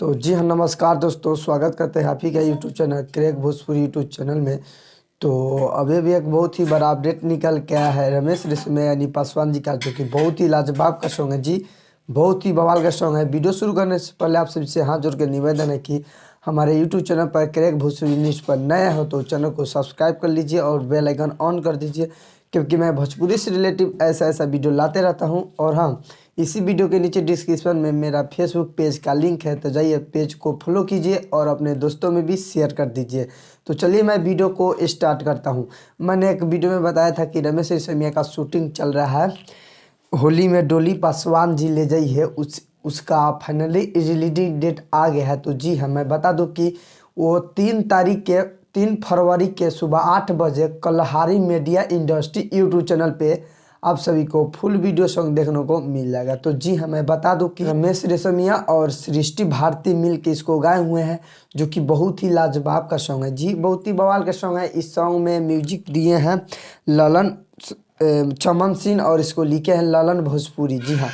तो जी हाँ, नमस्कार दोस्तों, स्वागत करते हैं आप ही का YouTube channel crack Bhojpuri YouTube channel में। तो अभी भी एक बहुत ही बड़ा अपडेट निकल के आया है रमेश रेशमिया यानी पासवान जी का, जो कि बहुत ही लाजवाब का सॉन्ग है जी। बहुत ही बवाल का सॉन्ग है। वीडियो शुरू करने से पहले आप सबसे हाथ जोड़ के निवेदन है कि हमारे यूट्यूब चैनल पर क्रैक भोजपुरी न्यूज़ पर नया हो तो चैनल को सब्सक्राइब कर लीजिए और बेल आइकन ऑन कर दीजिए, क्योंकि मैं भोजपुरी से रिलेटिव ऐसा वीडियो लाते रहता हूं। और हाँ, इसी वीडियो के नीचे डिस्क्रिप्शन में मेरा फेसबुक पेज का लिंक है, तो जाइए पेज को फॉलो कीजिए और अपने दोस्तों में भी शेयर कर दीजिए। तो चलिए मैं वीडियो को स्टार्ट करता हूं। मैंने एक वीडियो में बताया था कि रमेश रेशमिया का शूटिंग चल रहा है। होली में डोली पासवान जी ले जाइए, उसका फाइनली रिलीजिंग डेट आ गया है। तो जी हाँ, मैं बता दूं कि वो 3 फरवरी के सुबह 8 बजे Kalahari media industry YouTube channel पे आप सभी को फुल वीडियो सॉन्ग देखने को मिल जाएगा। तो जी हाँ, मैं बता दूं कि रमेश रेशमिया और सृष्टि भारती मिल के इसको गाए हुए हैं, जो कि बहुत ही लाजवाब का सॉन्ग है जी। बहुत ही बवाल का सॉन्ग है। इस सॉन्ग में म्यूजिक दिए हैं ललन चमन सिंह और इसको लिखे हैं ललन भोजपुरी। जी हाँ,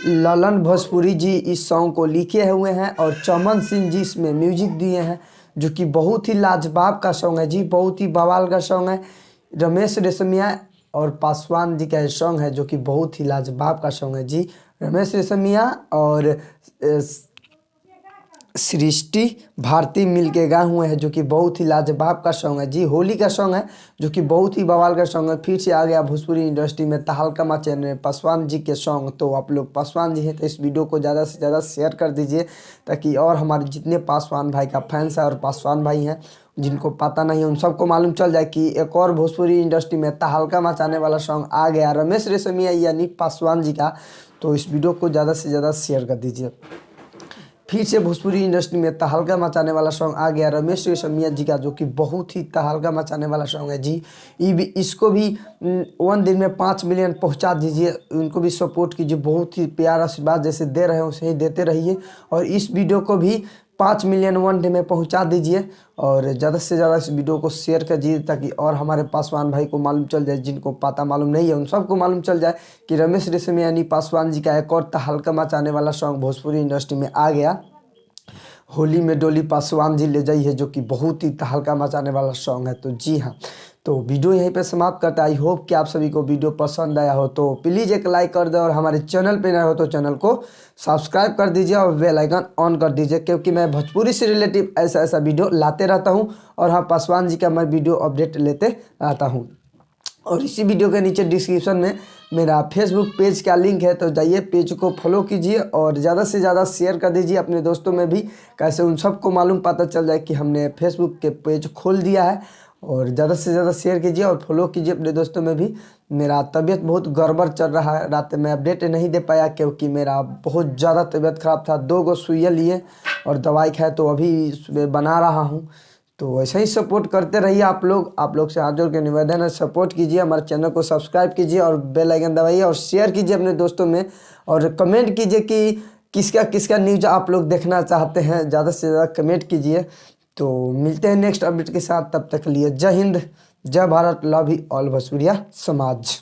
ललन भोजपुरी जी इस सॉन्ग को लिखे हुए हैं और चमन सिंह जी इसमें म्यूजिक दिए हैं, जो कि बहुत ही लाजवाब का सॉन्ग है जी। बहुत ही बवाल का सॉन्ग है। रमेश रेशमिया और पासवान जी का ये सॉन्ग है, जो कि बहुत ही लाजवाब का सॉन्ग है जी। रमेश रेशमिया और सृष्टि भारती मिल के गाए हुए हैं, जो कि बहुत ही लाजवाब का सॉन्ग है जी। होली का सॉन्ग है, जो कि बहुत ही बवाल का सॉन्ग है। फिर से आ गया भोजपुरी इंडस्ट्री में तहलका मचाने पासवान जी के सॉन्ग। तो आप लोग पासवान जी हैं तो इस वीडियो को ज़्यादा से ज़्यादा शेयर कर दीजिए, ताकि और हमारे जितने पासवान भाई का फैंस है और पासवान भाई हैं जिनको पता नहीं है उन सबको मालूम चल जाए कि एक और भोजपुरी इंडस्ट्री में तहलका मचाने वाला सॉन्ग आ गया रमेश रेशमिया यानी पासवान जी का। तो इस वीडियो को ज़्यादा से ज़्यादा शेयर कर दीजिए। फिर से भोजपुरी इंडस्ट्री में तहलका मचाने वाला सॉन्ग आ गया रमेश रेशमिया जी का, जो कि बहुत ही तहलका मचाने वाला सॉन्ग है जी। इसको भी 1 दिन में 5 मिलियन पहुंचा दीजिए। उनको भी सपोर्ट कीजिए। बहुत ही प्यार आशीर्वाद जैसे दे रहे हो वैसे ही देते रहिए। और इस वीडियो को भी 5 मिलियन 1 डे में पहुंचा दीजिए और ज़्यादा से ज़्यादा इस वीडियो को शेयर कीजिए, ताकि और हमारे पासवान भाई को मालूम चल जाए, जिनको पता मालूम नहीं है उन सबको मालूम चल जाए कि रमेश रेशमिया यानी पासवान जी का एक और तहलका मचाने वाला सॉन्ग भोजपुरी इंडस्ट्री में आ गया। होली में डोली पासवान जी ले जाइए, जो कि बहुत ही तहलका मचाने वाला सॉन्ग है। तो जी हाँ, तो वीडियो यहीं पे समाप्त करता है। आई होप कि आप सभी को वीडियो पसंद आया हो, तो प्लीज़ एक लाइक कर दे और हमारे चैनल पे नए हो तो चैनल को सब्सक्राइब कर दीजिए और बेल आइकन ऑन कर दीजिए, क्योंकि मैं भोजपुरी से रिलेटिव ऐसा वीडियो लाते रहता हूँ। और हाँ, पासवान जी का मैं वीडियो अपडेट लेते रहता हूँ। और इसी वीडियो के नीचे डिस्क्रिप्शन में मेरा फेसबुक पेज का लिंक है, तो जाइए पेज को फॉलो कीजिए और ज़्यादा से ज़्यादा शेयर कर दीजिए अपने दोस्तों में भी, कैसे उन सबको मालूम पता चल जाए कि हमने फेसबुक के पेज खोल दिया है। और ज़्यादा से ज़्यादा शेयर कीजिए और फॉलो कीजिए अपने दोस्तों में भी। मेरा तबीयत बहुत गड़बड़ चल रहा है। रात में अपडेट नहीं दे पाया, क्योंकि मेरा बहुत ज़्यादा तबीयत ख़राब था। 2 गो सुइयाँ लिए और दवाई खाए, तो अभी सुबह बना रहा हूँ। तो ऐसे ही सपोर्ट करते रहिए आप लोग से हाथ जोड़ के निवेदन है, सपोर्ट कीजिए, हमारे चैनल को सब्सक्राइब कीजिए और बेल आइकन दबाइए और शेयर कीजिए अपने दोस्तों में। और कमेंट कीजिए कि किसका किसका न्यूज़ आप लोग देखना चाहते हैं। ज़्यादा से ज़्यादा कमेंट कीजिए। तो मिलते हैं नेक्स्ट अपडेट के साथ। तब तक के लिए जय हिंद, जय भारत, लव यू ऑल भोजपुरिया समाज।